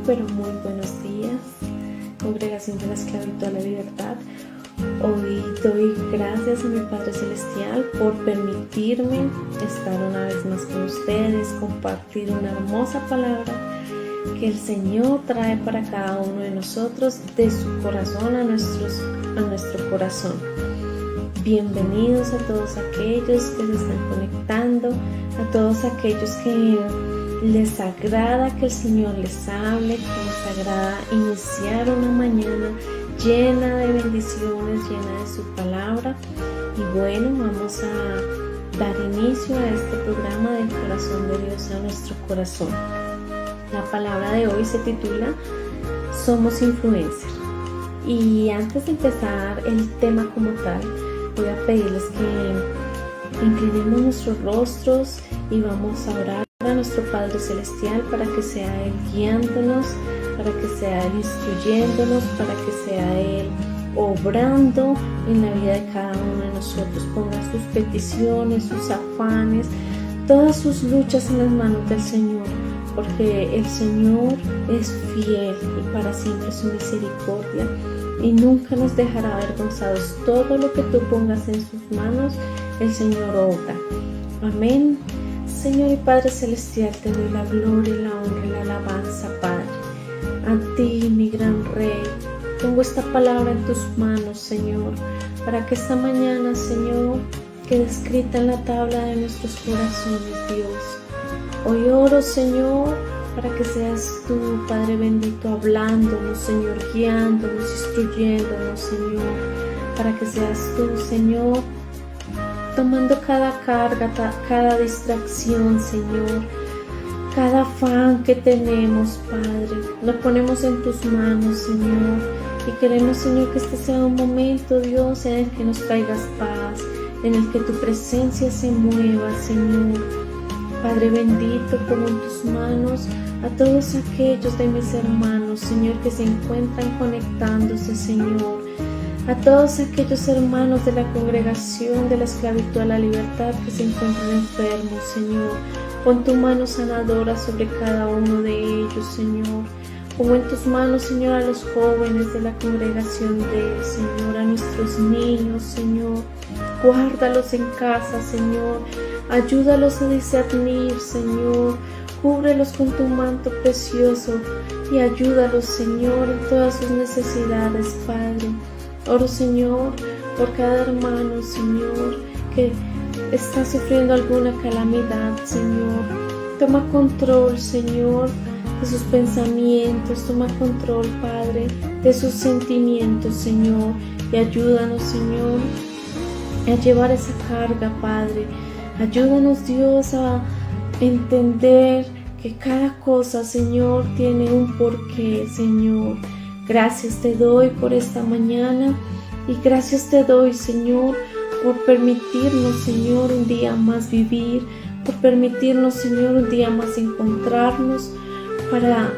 pero muy buenos días, Congregación de la Esclavitud a la Libertad. Hoy doy gracias a mi Padre Celestial por permitirme estar una vez más con ustedes, compartir una hermosa palabra que el Señor trae para cada uno de nosotros, de su corazón a nuestro corazón. Bienvenidos a todos aquellos que se están conectando, a todos aquellos que les agrada que el Señor les hable, que les agrada iniciar una mañana llena de bendiciones, llena de su palabra. Y bueno, vamos a dar inicio a este programa del corazón de Dios a nuestro corazón. La palabra de hoy se titula Somos Influencers. Y antes de empezar el tema como tal, voy a pedirles que inclinemos nuestros rostros y vamos a orar a nuestro Padre Celestial para que sea Él guiándonos, para que sea Él instruyéndonos, para que sea Él obrando en la vida de cada uno de nosotros. Ponga sus peticiones, sus afanes, todas sus luchas en las manos del Señor, porque el Señor es fiel y para siempre su misericordia y nunca nos dejará avergonzados. Todo lo que tú pongas en sus manos, el Señor obra. Amén. Señor y Padre Celestial, te doy la gloria, la honra y la alabanza, Padre. A ti, mi gran Rey, pongo esta palabra en tus manos, Señor, para que esta mañana, Señor, quede escrita en la tabla de nuestros corazones, Dios. Hoy oro, Señor, para que seas tú, Padre bendito, hablándonos, Señor, guiándonos, instruyéndonos, Señor, para que seas tú, Señor, tomando cada carga, cada distracción, Señor, cada afán que tenemos, Padre, lo ponemos en tus manos, Señor, y queremos, Señor, que este sea un momento, Dios, en el que nos traigas paz, en el que tu presencia se mueva, Señor. Padre bendito, pongo en tus manos a todos aquellos de mis hermanos, Señor, que se encuentran conectándose, Señor. A todos aquellos hermanos de la congregación de la esclavitud a la libertad que se encuentran enfermos, Señor. Pon tu mano sanadora sobre cada uno de ellos, Señor. Pongo en tus manos, Señor, a los jóvenes de la congregación Señor, a nuestros niños, Señor. Guárdalos en casa, Señor. Ayúdalos a discernir, Señor. Cúbrelos con tu manto precioso y ayúdalos, Señor, en todas sus necesidades, Padre. Oro, Señor, por cada hermano, Señor, que está sufriendo alguna calamidad, Señor. Toma control, Señor, de sus pensamientos. Toma control, Padre, de sus sentimientos, Señor. Y ayúdanos, Señor, a llevar esa carga, Padre. Ayúdanos, Dios, a entender que cada cosa, Señor, tiene un porqué, Señor. Gracias te doy por esta mañana y gracias te doy, Señor, por permitirnos, Señor, un día más vivir, por permitirnos, Señor, un día más encontrarnos para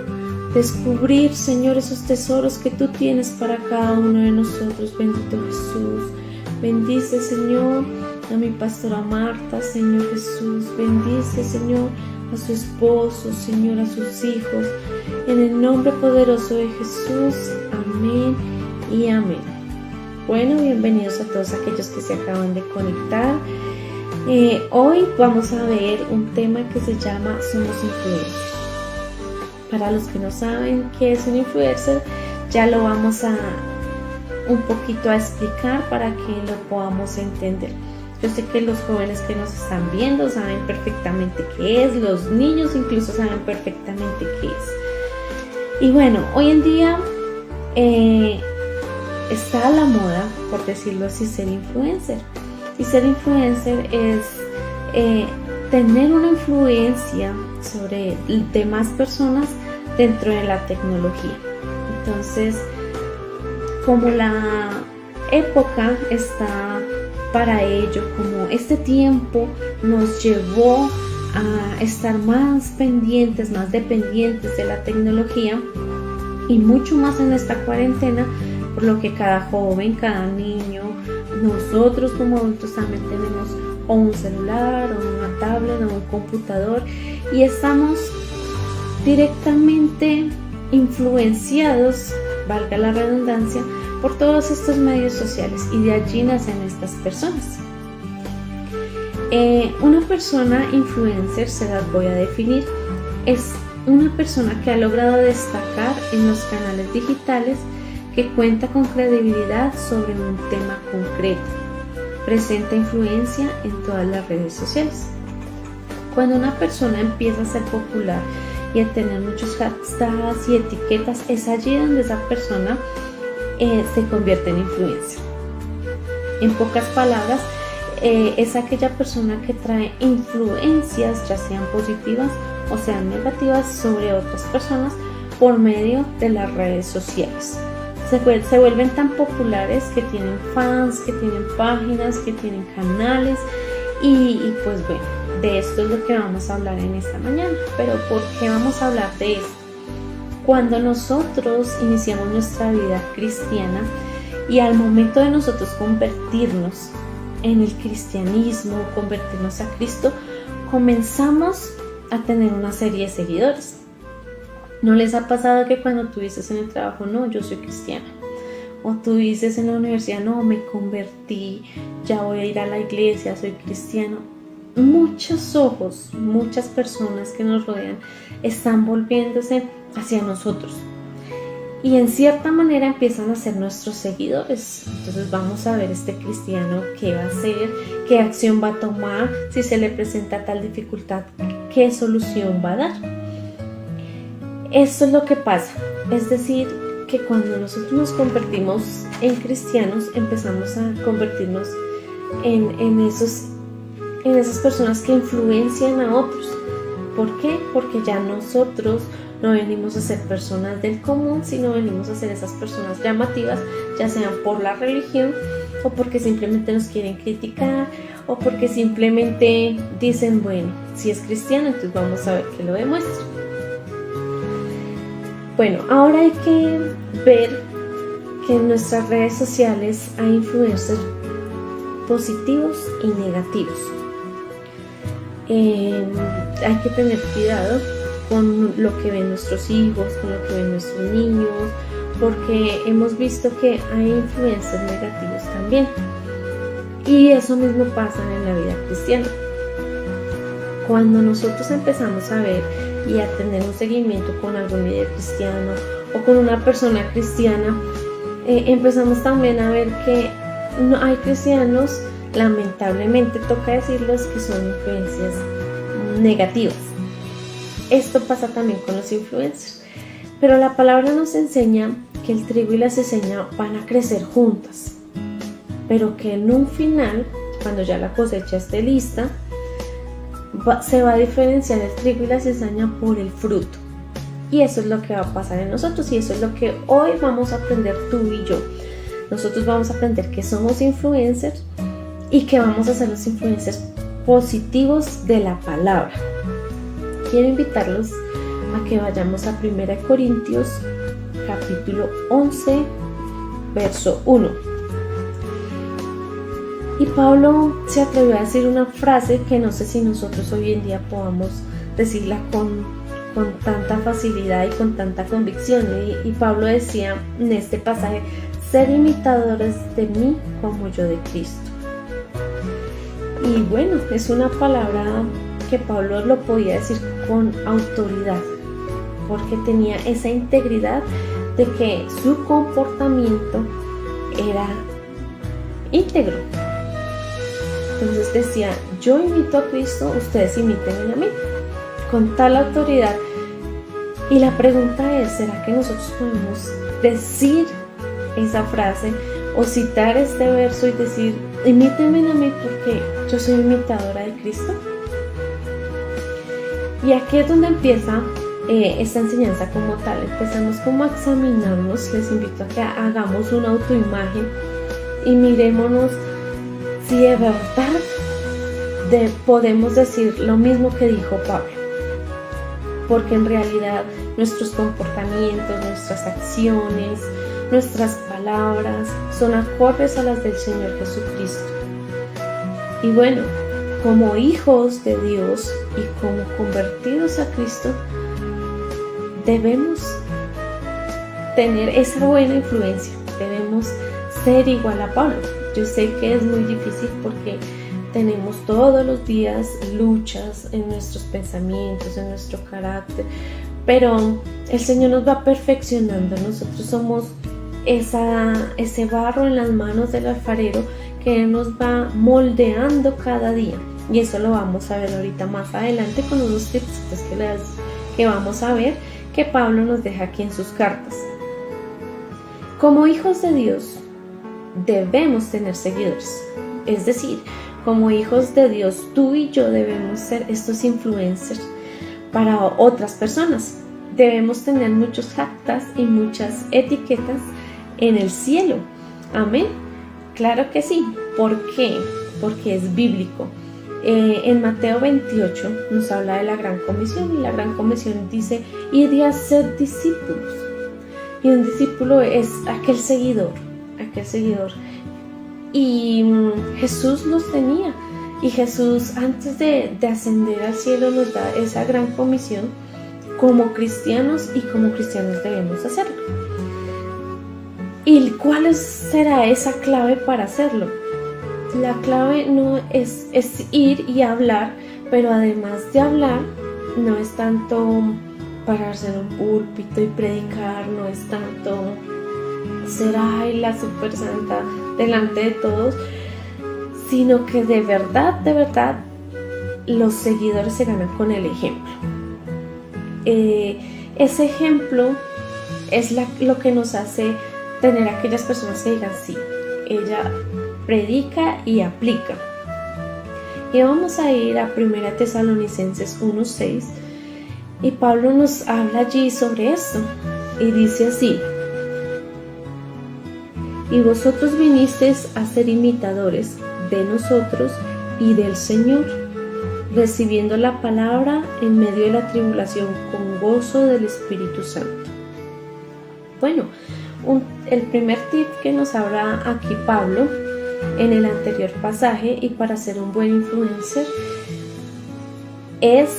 descubrir, Señor, esos tesoros que tú tienes para cada uno de nosotros. Bendito Jesús. Bendice, Señor, a mi pastora Marta, Señor Jesús. Bendice, Señor, a su esposo, Señor, a sus hijos. En el nombre poderoso de Jesús. Amén y amén. Bueno, bienvenidos a todos aquellos que se acaban de conectar. Hoy vamos a ver un tema que se llama Somos Influencers. Para los que no saben qué es un influencer, ya lo vamos a un poquito a explicar para que lo podamos entender. Yo sé que los jóvenes que nos están viendo saben perfectamente qué es, los niños incluso saben perfectamente qué es. Y bueno, hoy en día está a la moda, por decirlo así, ser influencer. Y ser influencer es tener una influencia sobre demás personas dentro de la tecnología. Entonces, como la época está para ello, como este tiempo nos llevó a estar más pendientes, más dependientes de la tecnología y mucho más en esta cuarentena, por lo que cada joven, cada niño, nosotros como adultos también tenemos o un celular o una tablet o un computador y estamos directamente influenciados, valga la redundancia, por todos estos medios sociales, y de allí nacen estas personas. Una persona influencer, se las voy a definir, es una persona que ha logrado destacar en los canales digitales, que cuenta con credibilidad sobre un tema concreto, presenta influencia en todas las redes sociales. Cuando una persona empieza a ser popular y a tener muchos hashtags y etiquetas, es allí donde esa persona se convierte en influencer. En pocas palabras, es aquella persona que trae influencias, ya sean positivas o sean negativas, sobre otras personas por medio de las redes sociales. Se vuelven tan populares que tienen fans, que tienen páginas, que tienen canales y pues bueno, de esto es lo que vamos a hablar en esta mañana. Pero ¿por qué vamos a hablar de esto? Cuando nosotros iniciamos nuestra vida cristiana y al momento de nosotros convertirnos en el cristianismo, convertirnos a Cristo, comenzamos a tener una serie de seguidores. ¿No les ha pasado que cuando tú dices en el trabajo, no, yo soy cristiana? O tú dices en la universidad, no, me convertí, ya voy a ir a la iglesia, soy cristiano. Muchos ojos, muchas personas que nos rodean están volviéndose hacia nosotros. Y en cierta manera empiezan a ser nuestros seguidores. Entonces vamos a ver este cristiano qué va a hacer, qué acción va a tomar, si se le presenta tal dificultad, qué solución va a dar. Esto es lo que pasa. Es decir, que cuando nosotros nos convertimos en cristianos, empezamos a convertirnos en esas personas que influencian a otros. ¿Por qué? Porque ya nosotros no venimos a ser personas del común, sino venimos a ser esas personas llamativas, ya sean por la religión o porque simplemente nos quieren criticar o porque simplemente dicen, bueno, si es cristiano, entonces vamos a ver que lo demuestra. Bueno, ahora hay que ver que en nuestras redes sociales hay influencers positivos y negativos. Hay que tener cuidado con lo que ven nuestros hijos, con lo que ven nuestros niños, porque hemos visto que hay influencers negativos también. Y eso mismo pasa en la vida cristiana. Cuando nosotros empezamos a ver y a tener un seguimiento con algún líder cristiano o con una persona cristiana, empezamos también a ver que no hay cristianos, lamentablemente toca decirlos, que son influencias negativas. Esto pasa también con los influencers, pero la palabra nos enseña que el trigo y la cizaña van a crecer juntas, pero que en un final, cuando ya la cosecha esté lista, se va a diferenciar el trigo y la cizaña por el fruto. Y eso es lo que va a pasar en nosotros, y eso es lo que hoy vamos a aprender tú y yo. Nosotros vamos a aprender que somos influencers y que vamos a ser los influencers positivos de la palabra. Quiero invitarlos a que vayamos a 1 Corintios capítulo 11 verso 1. Y Pablo se atrevió a decir una frase que no sé si nosotros hoy en día podamos decirla con tanta facilidad y con tanta convicción. Y Pablo decía en este pasaje, ser imitadores de mí como yo de Cristo. Y bueno, es una palabra que Pablo lo podía decir con autoridad, porque tenía esa integridad de que su comportamiento era íntegro. Entonces decía, yo imito a Cristo, ustedes imiten a mí, con tal autoridad. Y la pregunta es, ¿será que nosotros podemos decir esa frase o citar este verso y decir, imítenme a mí porque yo soy imitadora de Cristo? Y aquí es donde empieza esta enseñanza como tal. Empezamos como a examinarnos. Les invito a que hagamos una autoimagen y mirémonos si de verdad podemos decir lo mismo que dijo Pablo, porque en realidad nuestros comportamientos, nuestras acciones, nuestras palabras son acordes a las del Señor Jesucristo. Y bueno, como hijos de Dios y como convertidos a Cristo, debemos tener esa buena influencia, debemos ser igual a Pablo. Yo sé que es muy difícil porque tenemos todos los días luchas en nuestros pensamientos, en nuestro carácter, pero el Señor nos va perfeccionando. Nosotros somos ese barro en las manos del alfarero que Él nos va moldeando cada día, y eso lo vamos a ver ahorita más adelante con unos tips que vamos a ver que Pablo nos deja aquí en sus cartas. Como hijos de Dios debemos tener seguidores, es decir, como hijos de Dios tú y yo debemos ser estos influencers para otras personas. Debemos tener muchos hashtags y muchas etiquetas en el cielo. Amén. Claro que sí. ¿Por qué? Porque es bíblico. En Mateo 28 nos habla de la gran comisión, y la gran comisión dice: id y haced discípulos. Y un discípulo es aquel seguidor. Y Jesús los tenía. Y Jesús, antes de ascender al cielo, nos da esa gran comisión como cristianos, y como cristianos debemos hacerlo. ¿Y cuál será esa clave para hacerlo? La clave no es ir y hablar, pero además de hablar, no es tanto pararse en un púlpito y predicar, no es tanto ser la super santa delante de todos, sino que de verdad, los seguidores se ganan con el ejemplo. Ese ejemplo es lo que nos hace tener aquellas personas que digan: sí, ella predica y aplica. Y vamos a ir a 1 Tesalonicenses 1:6, y Pablo nos habla allí sobre esto, y dice así: y vosotros vinisteis a ser imitadores de nosotros y del Señor, recibiendo la palabra en medio de la tribulación con gozo del Espíritu Santo. Bueno, el primer tip que nos habla aquí Pablo en el anterior pasaje, y para ser un buen influencer, es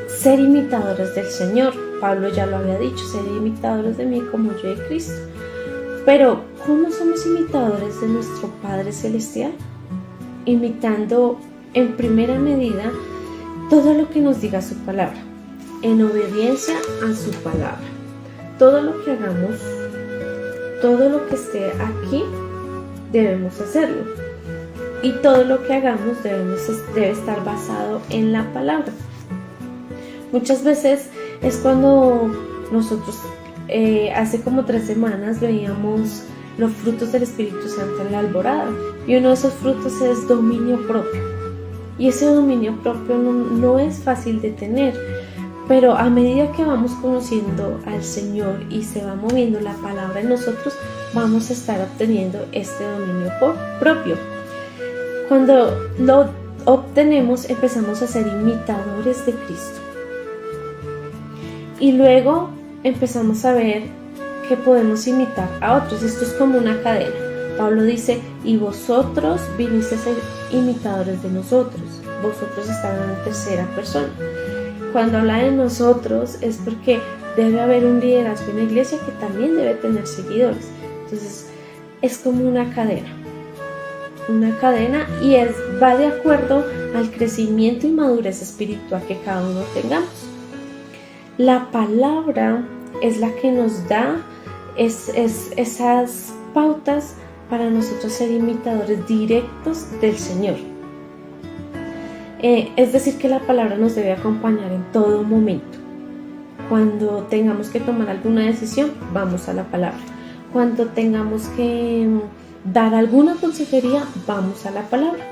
ser imitadores del Señor. Pablo ya lo había dicho: ser imitadores de mí como yo de Cristo. Pero ¿cómo somos imitadores de nuestro Padre Celestial? Imitando en primera medida todo lo que nos diga su palabra, en obediencia a su palabra. Todo lo que hagamos, todo lo que esté aquí, debemos hacerlo, y todo lo que hagamos debe estar basado en la palabra. Muchas veces es cuando nosotros hace como 3 semanas veíamos los frutos del Espíritu Santo en la alborada, y uno de esos frutos es dominio propio, y ese dominio propio no es fácil de tener, pero a medida que vamos conociendo al Señor y se va moviendo la palabra en nosotros, vamos a estar obteniendo este dominio propio. Cuando lo obtenemos, empezamos a ser imitadores de Cristo, y luego empezamos a ver que podemos imitar a otros. Esto es como una cadena. Pablo dice: y vosotros vinisteis a ser imitadores de nosotros. Vosotros están en tercera persona. Cuando habla de nosotros es porque debe haber un liderazgo en la iglesia que también debe tener seguidores. Entonces es como una cadena, y va de acuerdo al crecimiento y madurez espiritual que cada uno tengamos. La palabra es la que nos da esas pautas para nosotros ser imitadores directos del Señor. Es decir, que la palabra nos debe acompañar en todo momento. Cuando tengamos que tomar alguna decisión, vamos a la palabra. Cuando tengamos que dar alguna consejería, vamos a la palabra.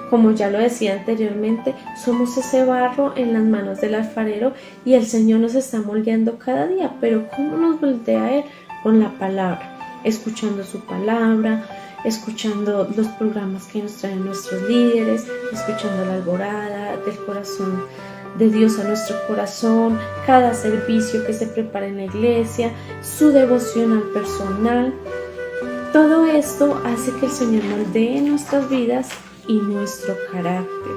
Como ya lo decía anteriormente, somos ese barro en las manos del alfarero, y el Señor nos está moldeando cada día. Pero ¿cómo nos moldea Él? Con la palabra, escuchando su palabra, escuchando los programas que nos traen nuestros líderes, escuchando la alborada del corazón de Dios a nuestro corazón, cada servicio que se prepara en la iglesia, su devocional personal. Todo esto hace que el Señor moldee nuestras vidas y nuestro carácter.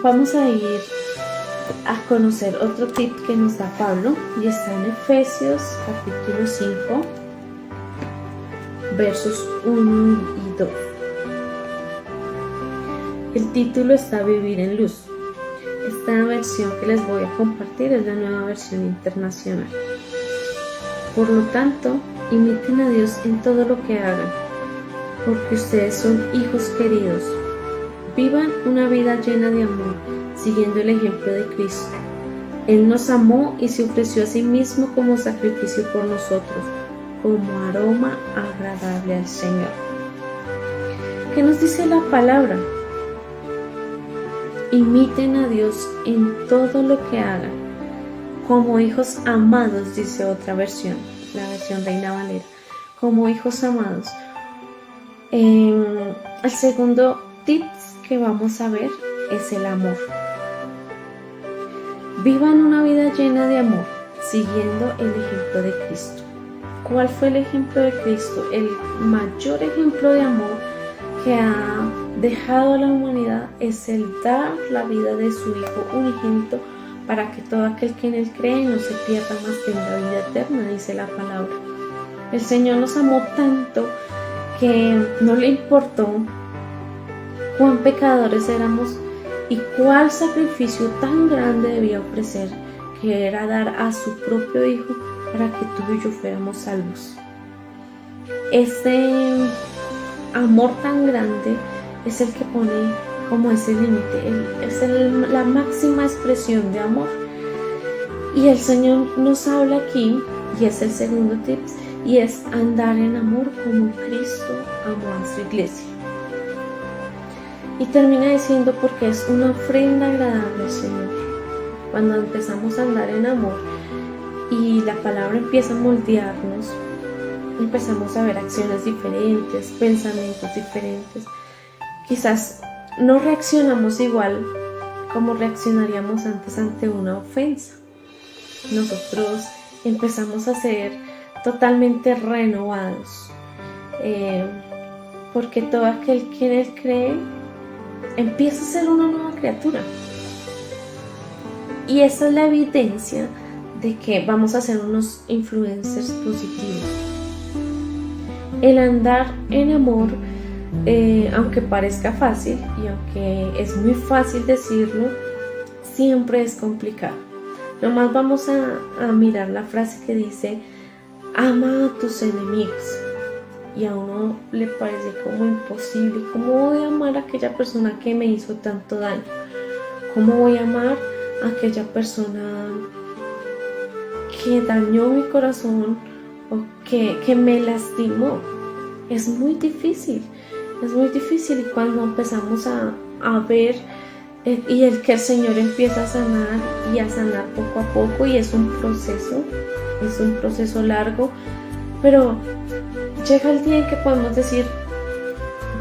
Vamos a ir a conocer otro tip que nos da Pablo y está en Efesios capítulo 5 versos 1 y 2. El título está Vivir en Luz. Esta versión que les voy a compartir es la nueva versión internacional. Por lo tanto, imiten a Dios en todo lo que hagan, porque ustedes son hijos queridos. Vivan una vida llena de amor, siguiendo el ejemplo de Cristo. Él nos amó y se ofreció a sí mismo como sacrificio por nosotros, como aroma agradable al Señor. ¿Qué nos dice la palabra? Imiten a Dios en todo lo que hagan, como hijos amados, dice otra versión, la versión Reina Valera, como hijos amados. El segundo tip que vamos a ver es el amor. Vivan una vida llena de amor, siguiendo el ejemplo de Cristo. ¿Cuál fue el ejemplo de Cristo? El mayor ejemplo de amor que ha dejado a la humanidad es el dar la vida de su Hijo unigénito para que todo aquel que en Él cree no se pierda, mas tenga vida eterna, dice la palabra. El Señor nos amó tanto que no le importó cuán pecadores éramos y cuál sacrificio tan grande debía ofrecer, que era dar a su propio Hijo para que tú y yo fuéramos salvos. Ese amor tan grande es el que pone como ese límite, es la máxima expresión de amor. Y el Señor nos habla aquí, y es el segundo tip, y es andar en amor como Cristo amó a su iglesia. Y termina diciendo porque es una ofrenda agradable al Señor. Cuando empezamos a andar en amor y la palabra empieza a moldearnos, empezamos a ver acciones diferentes, pensamientos diferentes. Quizás no reaccionamos igual como reaccionaríamos antes ante una ofensa. Nosotros empezamos a ser totalmente renovados, porque todo aquel que en Él cree empieza a ser una nueva criatura. Y esa es la evidencia de que vamos a ser unos influencers positivos. El andar en amor, aunque parezca fácil y aunque es muy fácil decirlo, siempre es complicado. Nomás vamos a mirar la frase que dice: ama a tus enemigos. Y a uno le parece como imposible. ¿Cómo voy a amar a aquella persona que me hizo tanto daño? ¿Cómo voy a amar a aquella persona que dañó mi corazón o que me lastimó? Es muy difícil. Y cuando empezamos a ver y el que el Señor empieza a sanar y a sanar poco a poco, y es un proceso largo, pero llega el día en que podemos decir: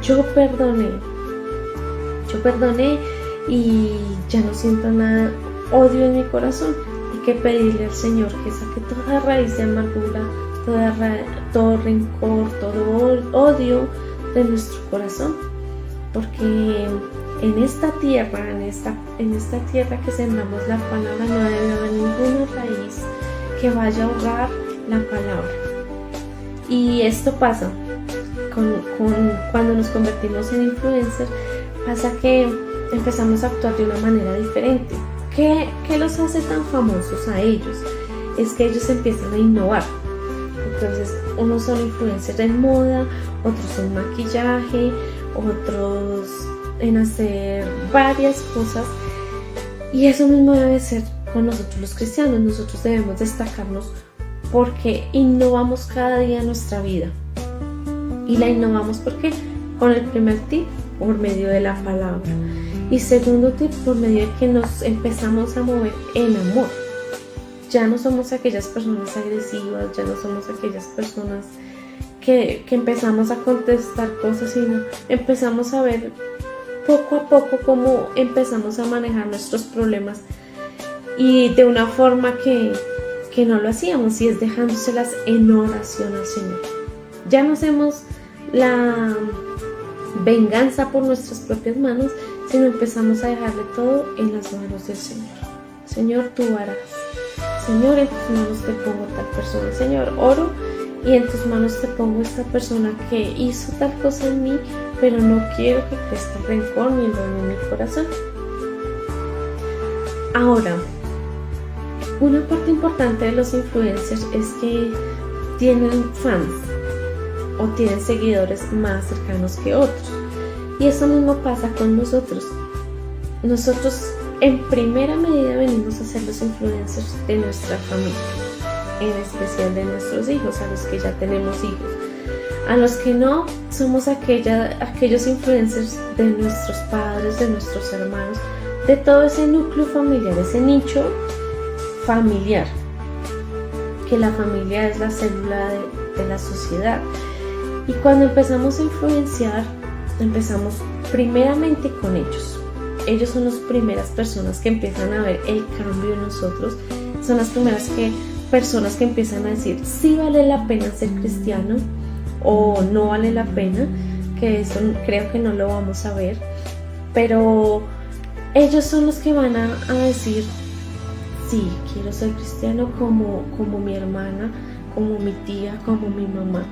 yo perdoné y ya no siento nada, odio en mi corazón. Hay que pedirle al Señor que saque toda raíz de amargura, todo rencor, todo odio de nuestro corazón, porque en esta tierra que sembramos la palabra, no debe haber ninguna raíz que vaya a ahogar la palabra. Y esto pasa cuando nos convertimos en influencers. Pasa que empezamos a actuar de una manera diferente. ¿Qué los hace tan famosos a ellos? Es que ellos empiezan a innovar. Entonces, unos son influencers en moda, otros en maquillaje, otros en hacer varias cosas. Y eso mismo debe ser con nosotros los cristianos. Nosotros debemos destacarnos porque innovamos cada día nuestra vida. Y la innovamos porque con el primer tip, por medio de la palabra. Y segundo tip, por medio de que nos empezamos a mover en amor. Ya no somos aquellas personas agresivas, ya no somos aquellas personas que empezamos a contestar cosas, sino empezamos a ver poco a poco cómo empezamos a manejar nuestros problemas, y de una forma que no lo hacíamos, y es dejándoselas en oración al Señor. Ya no hacemos la venganza por nuestras propias manos, sino empezamos a dejarle todo en las manos del Señor. Señor, tú harás. Señor, en tus manos te pongo tal persona. Señor, oro y en tus manos te pongo esta persona que hizo tal cosa en mí, pero no quiero que crezca el rencor ni el odio en mi corazón. Ahora, una parte importante de los influencers es que tienen fans o tienen seguidores más cercanos que otros. Y eso mismo pasa con nosotros. Nosotros en primera medida venimos a ser los influencers de nuestra familia, en especial de nuestros hijos, a los que ya tenemos hijos. A los que no, somos aquellos influencers de nuestros padres, de nuestros hermanos, de todo ese núcleo familiar, ese nicho familiar, que la familia es la célula de la sociedad. Y cuando empezamos a influenciar, empezamos primeramente con ellos. Ellos son las primeras personas que empiezan a ver el cambio en nosotros. Son las primeras personas que empiezan a decir si vale la pena ser cristiano o no vale la pena, que eso creo que no lo vamos a ver. Pero ellos son los que van a decir sí, quiero ser cristiano como mi hermana, como mi tía, como mi mamá.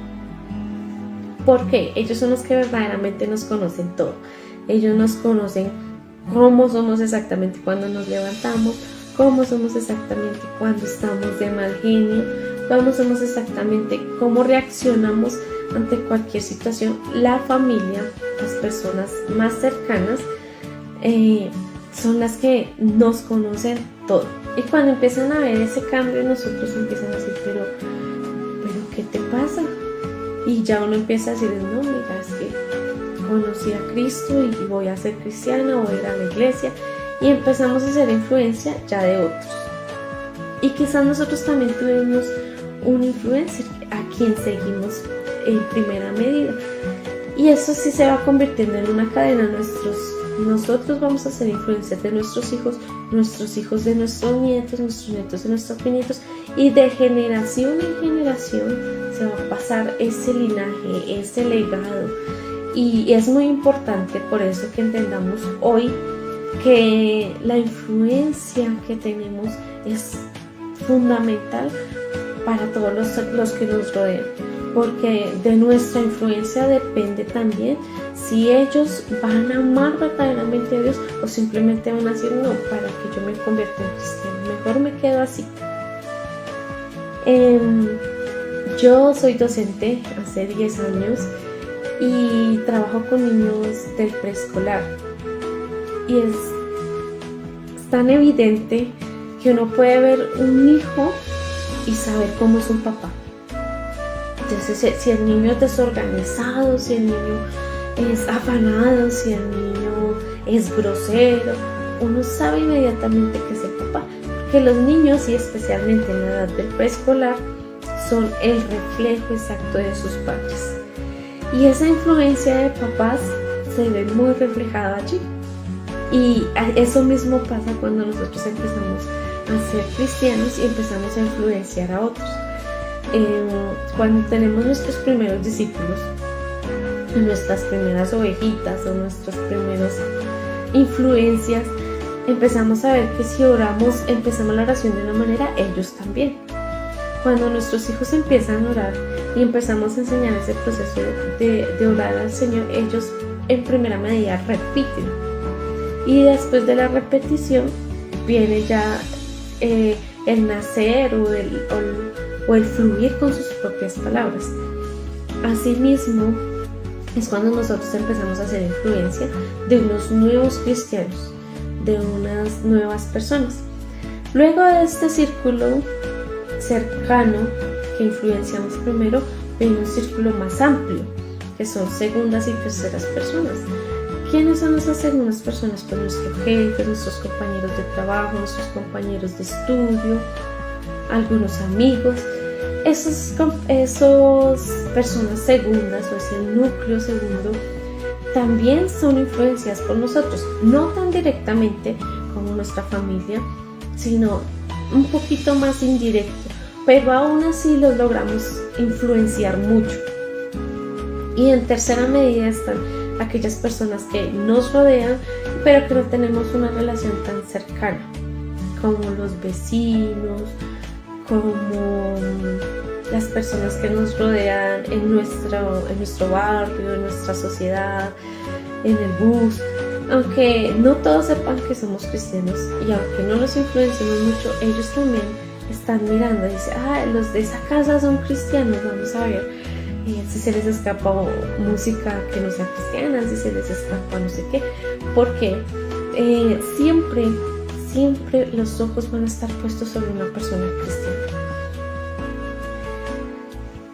Porque ellos son los que verdaderamente nos conocen todo. Ellos nos conocen cómo somos exactamente cuando nos levantamos, cómo somos exactamente cuando estamos de mal genio, cómo somos exactamente cómo reaccionamos ante cualquier situación. La familia, las personas más cercanas, son las que nos conocen todo. Y cuando empiezan a ver ese cambio, nosotros empiezan a decir, pero ¿qué te pasa? Y ya uno empieza a decir, no, mira, es que conocí a Cristo y voy a ser cristiana, voy a ir a la iglesia. Y empezamos a hacer influencia ya de otros. Y quizás nosotros también tuvimos un influencer a quien seguimos en primera medida. Y eso sí se va convirtiendo en una cadena. Nosotros vamos a ser influencers de nuestros hijos de nuestros nietos de nuestros nietos. Y de generación en generación se va a pasar ese linaje, ese legado. Y es muy importante por eso que entendamos hoy que la influencia que tenemos es fundamental para todos los que nos rodean, porque de nuestra influencia depende también si ellos van a amar verdaderamente a Dios o simplemente van a decir no, para que yo me convierta en cristiano, mejor me quedo así. Yo soy docente hace 10 años y trabajo con niños del preescolar. Y es tan evidente que uno puede ver un hijo y saber cómo es un papá. Entonces, si el niño es desorganizado, si el niño es afanado, si el niño es grosero, uno sabe inmediatamente que es el papá. Porque los niños, y especialmente en la edad del preescolar, son el reflejo exacto de sus padres. Y esa influencia de papás se ve muy reflejada allí. Y eso mismo pasa cuando nosotros empezamos a ser cristianos y empezamos a influenciar a otros. Cuando tenemos nuestros primeros discípulos, nuestras primeras ovejitas o nuestras primeras influencias, empezamos a ver que si empezamos la oración de una manera, ellos también. Cuando nuestros hijos empiezan a orar y empezamos a enseñar ese proceso de orar al Señor, ellos en primera medida repiten. Y después de la repetición viene ya el nacer o el fluir con sus propias palabras. Asimismo, es cuando nosotros empezamos a hacer influencia de unos nuevos cristianos, de unas nuevas personas. Luego de este círculo cercano que influenciamos primero, viene un círculo más amplio, que son segundas y terceras personas. ¿Quiénes son esas segundas personas? Pues nuestros jefes, nuestros compañeros de trabajo, nuestros compañeros de estudio, algunos amigos. Esas personas segundas o ese núcleo segundo también son influenciadas por nosotros, no tan directamente como nuestra familia, sino un poquito más indirecto, pero aún así los logramos influenciar mucho. Y en tercera medida están aquellas personas que nos rodean, pero que no tenemos una relación tan cercana, como los vecinos, como las personas que nos rodean en nuestro barrio, en nuestra sociedad, en el bus. Aunque no todos sepan que somos cristianos y aunque no los influenciemos mucho, ellos también están mirando y dicen, los de esa casa son cristianos, vamos a ver si se les escapa música que no sea cristiana, si se les escapa no sé qué, porque siempre los ojos van a estar puestos sobre una persona cristiana.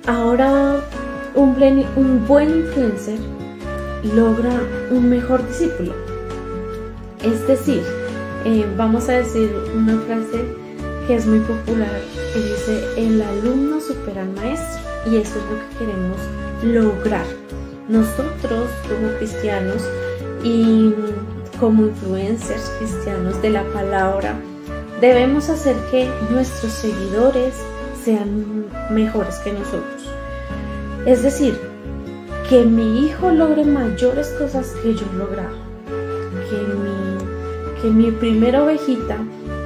Ahora, un buen influencer logra un mejor discípulo. Es decir, vamos a decir una frase que es muy popular que dice: el alumno supera al maestro, y eso es lo que queremos lograr nosotros como cristianos y como influencers cristianos de la palabra. Debemos hacer que nuestros seguidores sean mejores que nosotros, es decir, que mi hijo logre mayores cosas que yo he logrado, que mi primera ovejita,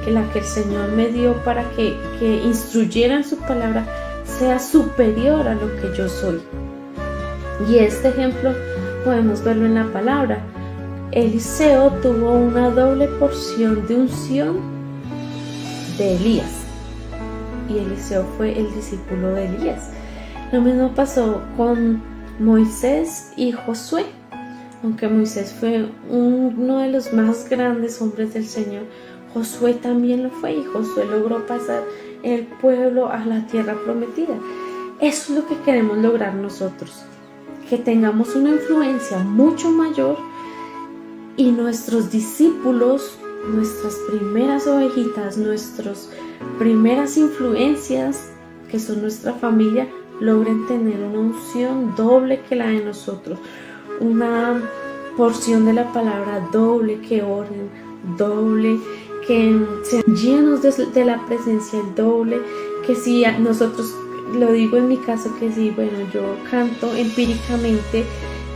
que la que el Señor me dio para que instruyera en su palabra, sea superior a lo que yo soy. Y este ejemplo podemos verlo en la palabra. Eliseo tuvo una doble porción de unción de Elías, y Eliseo fue el discípulo de Elías. Lo mismo pasó con Moisés y Josué. Aunque Moisés fue uno de los más grandes hombres del Señor, Josué también lo fue, y Josué logró pasar el pueblo a la tierra prometida. Eso es lo que queremos lograr nosotros, que tengamos una influencia mucho mayor y nuestros discípulos, nuestras primeras ovejitas, nuestras primeras influencias, que son nuestra familia, logren tener una unción doble que la de nosotros, una porción de la palabra doble, que oren doble, que sean llenos de la presencia el doble, que si nosotros, lo digo en mi caso, que si, bueno, yo canto empíricamente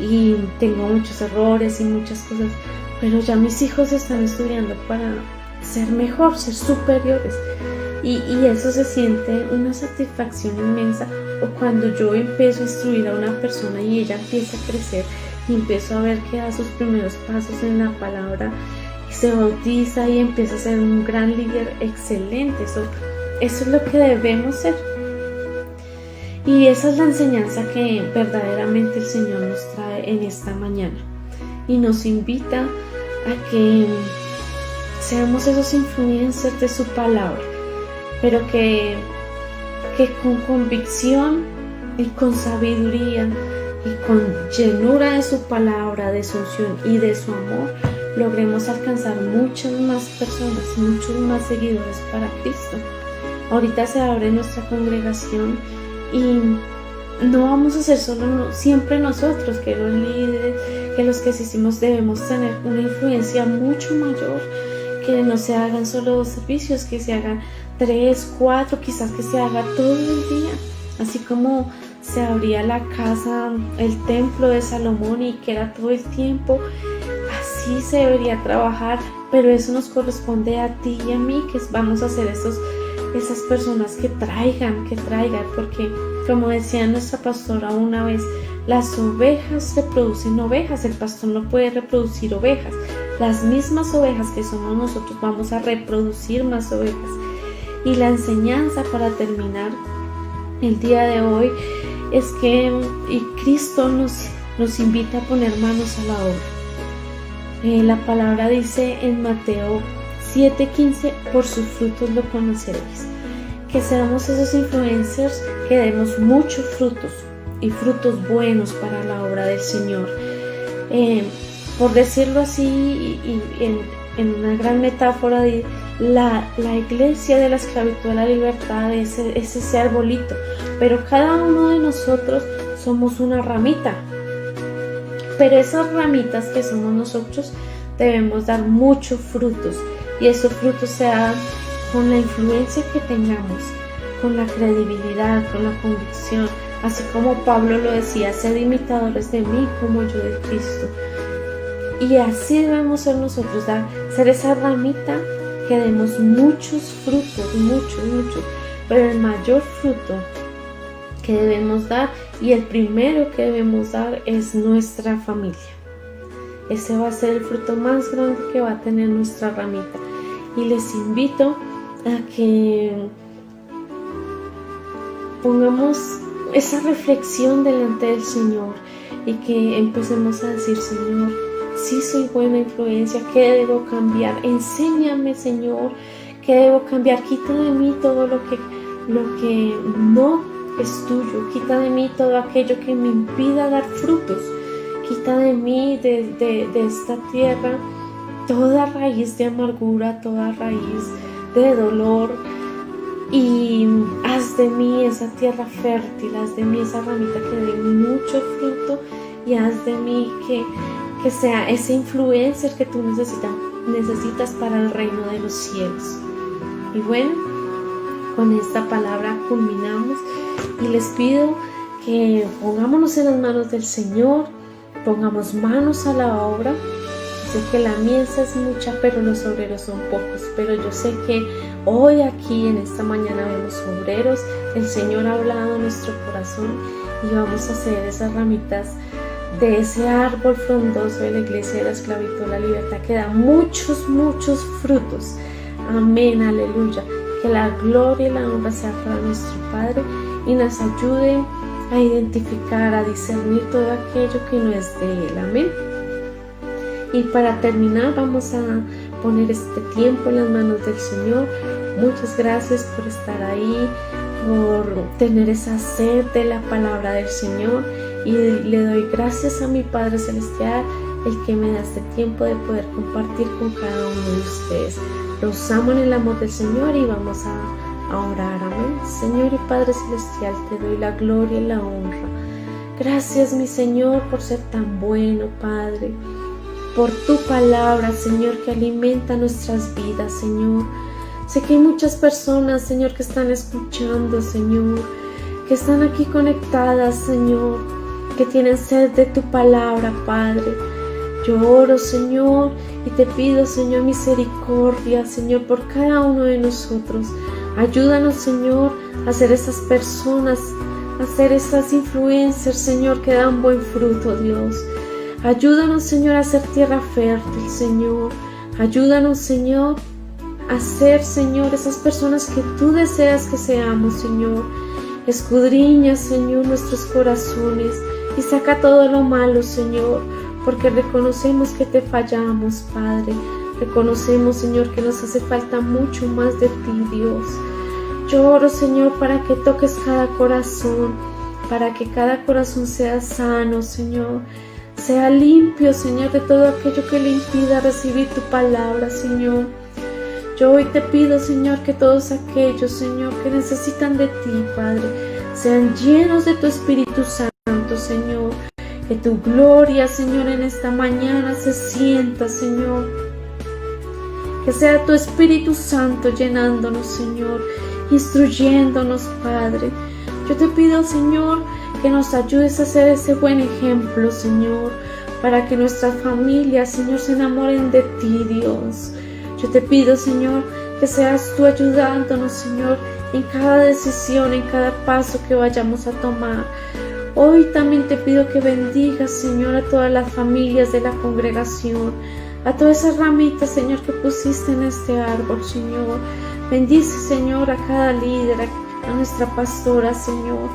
y tengo muchos errores y muchas cosas, pero ya mis hijos están estudiando para ser mejor, ser superiores, y eso se siente una satisfacción inmensa. O cuando yo empiezo a instruir a una persona y ella empieza a crecer y empiezo a ver que da sus primeros pasos en la palabra y se bautiza y empieza a ser un gran líder excelente, eso es lo que debemos ser. Y esa es la enseñanza que verdaderamente el Señor nos trae en esta mañana, y nos invita a que seamos esos influencers de su palabra, pero que con convicción y con sabiduría y con llenura de su palabra, de su unción y de su amor, logremos alcanzar muchas más personas, muchos más seguidores para Cristo. Ahorita se abre nuestra congregación y no vamos a ser solo siempre nosotros, que los líderes, que los que asistimos, debemos tener una influencia mucho mayor, que no se hagan solo 2 servicios, que se hagan 3, 4, quizás que se haga todo el día, así como se abría la casa, el templo de Salomón, y que era todo el tiempo. Así se debería trabajar, pero eso nos corresponde a ti y a mí, que vamos a ser esas personas que traigan, porque como decía nuestra pastora una vez, las ovejas reproducen ovejas, el pastor no puede reproducir ovejas, las mismas ovejas que somos nosotros vamos a reproducir más ovejas. Y la enseñanza para terminar el día de hoy es que Cristo nos invita a poner manos a la obra. La palabra dice en Mateo 7:15: por sus frutos lo conoceréis. Que seamos esos influencers que demos muchos frutos, y frutos buenos para la obra del Señor. Por decirlo así, y en una gran metáfora, la iglesia de la esclavitud a la libertad es ese arbolito, pero cada uno de nosotros somos una ramita, pero esas ramitas que somos nosotros debemos dar muchos frutos, y esos frutos se dan con la influencia que tengamos, con la credibilidad, con la convicción, así como Pablo lo decía: sed imitadores de mí como yo de Cristo. Y así debemos ser nosotros, ser esa ramita que demos muchos frutos, muchos, pero el mayor fruto que debemos dar y el primero que debemos dar es nuestra familia. Ese va a ser el fruto más grande que va a tener nuestra ramita. Y les invito a que pongamos esa reflexión delante del Señor y que empecemos a decir: Señor, sí soy buena influencia, ¿qué debo cambiar? Enséñame, Señor, ¿qué debo cambiar? Quita de mí todo lo que no es tuyo, quita de mí todo aquello que me impida dar frutos, quita de mí, de esta tierra, toda raíz de amargura, toda raíz de dolor, y haz de mí esa tierra fértil, haz de mí esa ramita que dé mucho fruto, y haz de mí que sea ese influencer que tú necesitas para el reino de los cielos. Y bueno, con esta palabra culminamos y les pido que pongámonos en las manos del Señor, pongamos manos a la obra. Sé que la mies es mucha, pero los obreros son pocos, pero yo sé que hoy aquí en esta mañana vemos obreros. El Señor ha hablado en nuestro corazón y vamos a hacer esas ramitas de ese árbol frondoso de la iglesia de la esclavitud a la libertad que da muchos frutos. Amén, aleluya. Que la gloria y la honra sea para nuestro Padre y nos ayude a identificar, a discernir todo aquello que no es de Él. Amén. Y para terminar vamos a poner este tiempo en las manos del Señor. Muchas gracias por estar ahí, por tener esa sed de la palabra del Señor, y le doy gracias a mi Padre Celestial, el que me da este tiempo de poder compartir con cada uno de ustedes. Los amo en el amor del Señor y vamos a orar. Amén. Señor y Padre Celestial, te doy la gloria y la honra. Gracias, mi Señor, por ser tan bueno, Padre, por tu palabra, Señor, que alimenta nuestras vidas, Señor. Sé que hay muchas personas, Señor, que están escuchando, Señor, que están aquí conectadas, Señor, que tienen sed de tu palabra, Padre. Yo oro, Señor, y te pido, Señor, misericordia, Señor, por cada uno de nosotros. Ayúdanos, Señor, a ser esas personas, a ser esas influencers, Señor, que dan buen fruto, Dios. Ayúdanos, Señor, a ser tierra fértil, Señor. Ayúdanos, Señor, a ser, Señor, esas personas que tú deseas que seamos, Señor. Escudriña, Señor, nuestros corazones y saca todo lo malo, Señor, porque reconocemos que te fallamos, Padre. Reconocemos, Señor, que nos hace falta mucho más de ti, Dios. Yo oro, Señor, para que toques cada corazón, para que cada corazón sea sano, Señor. Sea limpio, Señor, de todo aquello que le impida recibir tu palabra, Señor. Yo hoy te pido, Señor, que todos aquellos, Señor, que necesitan de ti, Padre, sean llenos de tu Espíritu Santo, Señor. Que tu gloria, Señor, en esta mañana se sienta, Señor. Que sea tu Espíritu Santo llenándonos, Señor, instruyéndonos, Padre. Yo te pido, Señor, que nos ayudes a ser ese buen ejemplo, Señor, para que nuestras familias, Señor, se enamoren de ti, Dios. Yo te pido, Señor, que seas tú ayudándonos, Señor, en cada decisión, en cada paso que vayamos a tomar. Hoy también te pido que bendigas, Señor, a todas las familias de la congregación, a todas esas ramitas, Señor, que pusiste en este árbol, Señor. Bendice, Señor, a cada líder, a nuestra pastora, Señor.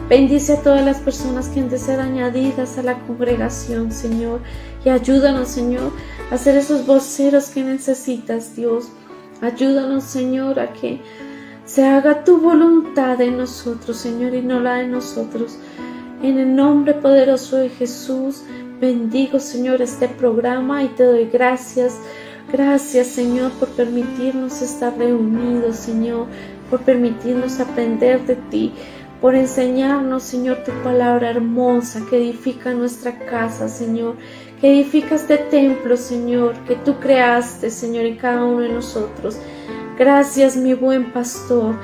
Bendice a todas las personas que han de ser añadidas a la congregación, Señor. Y ayúdanos, Señor, a ser esos voceros que necesitas, Dios. Ayúdanos, Señor, a que se haga tu voluntad en nosotros, Señor, y no la de nosotros. En el nombre poderoso de Jesús, bendigo, Señor, este programa y te doy gracias. Gracias, Señor, por permitirnos estar reunidos, Señor, por permitirnos aprender de ti, por enseñarnos, Señor, tu palabra hermosa que edifica nuestra casa, Señor, que edifica este templo, Señor, que tú creaste, Señor, en cada uno de nosotros. Gracias, mi buen pastor.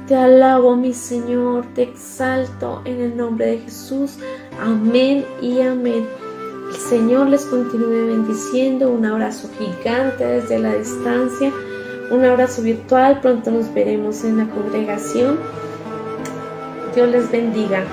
Te alabo, mi Señor, te exalto en el nombre de Jesús. Amén y amén. El Señor les continúe bendiciendo. Un abrazo gigante desde la distancia. un abrazo virtual. Pronto nos veremos en la congregación. Dios les bendiga.